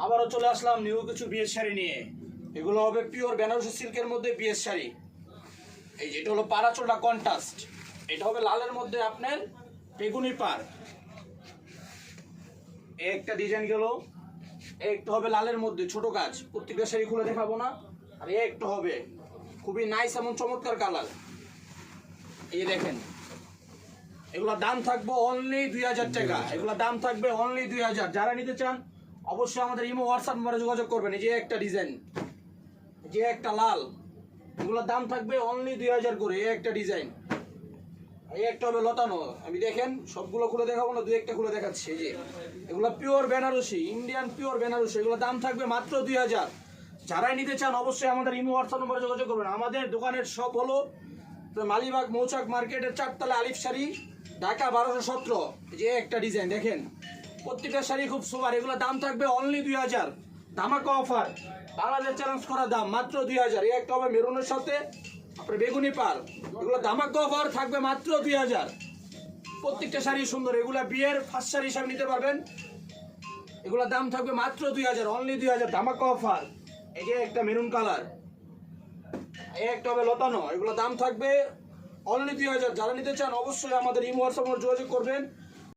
আবারও চলে আসলাম নিউ কিছু বিয়ের শাড়ি নিয়ে। এগুলো হবে পিওর বেনারসি সিল্কের মধ্যে বিয়ের শাড়ি। এই যে এটা হলো পাড়াচোলা কন্ট্রাস্ট, এটা হবে লালের মধ্যে আপনার বেগুনি পার। একটা ডিজাইন গেল, একটা হবে লালের মধ্যে ছোট কাজ, প্রত্যেকটা শাড়ি খুলে দেখাবো না। আর একটা হবে খুবই নাইস এমন চমৎকার কালার। এই দেখেন, এগুলোর দাম থাকবে অনলি 2000 টাকা। এগুলোর দাম থাকবে অনলি 2000। যারা নিতে চান অবশ্যই আমাদের ইমো হোয়াটসঅ্যাপ নম্বরে যোগাযোগ করবেন। এই যে একটা ডিজাইন, যে একটা লাল, এগুলোর দাম থাকবে অনলি 2000 করে। এই একটা ডিজাইন, এই একটা হবে লতানো। আমি দেখেন সবগুলো খুলে দেখাবো না, দুই একটা খুলে দেখাচ্ছি। এই যে এগুলো pure Banarasi, Indian pure Banarasi, এগুলোর দাম থাকবে মাত্র 2000। যারাই নিতে চান অবশ্যই আমাদের ইমো হোয়াটসঅ্যাপ নম্বরে যোগাযোগ করবেন। আমাদের দোকানের সব হলো মালিবাগ মৌচাক মার্কেটের 4 তলা, আলিফ শাড়ি, ঢাকা 1217। যে একটা ডিজাইন দেখেন, প্রত্যেকটা শাড়ি খুব সুপার। এগুলো দাম থাকবে অনলি 2000, ধামাকা অফার, বাংলাদেশ চ্যালেঞ্জ করা দাম মাত্র 2000। এই একটা হবে মেরুনের সাথে আপনার বেগুনি পার, এগুলো ধামাকা অফার থাকবে মাত্র 2000। প্রত্যেকটা শাড়ি সুন্দর, এগুলা বিয়ের ফার্স্ট শাড়ি হিসাবে নিতে পারবেন। এগুলোর দাম থাকবে মাত্র 2000, অনলি 2000, ধামাকা অফার। এই যে একটা মেরুন কালার, এই একটা হবে লতানো, এগুলো দাম থাকবে অনলি 2000। যারা নিতে চান অবশ্যই আমাদের ইমো হোয়াটসঅ্যাপ যোগাযোগ করবেন।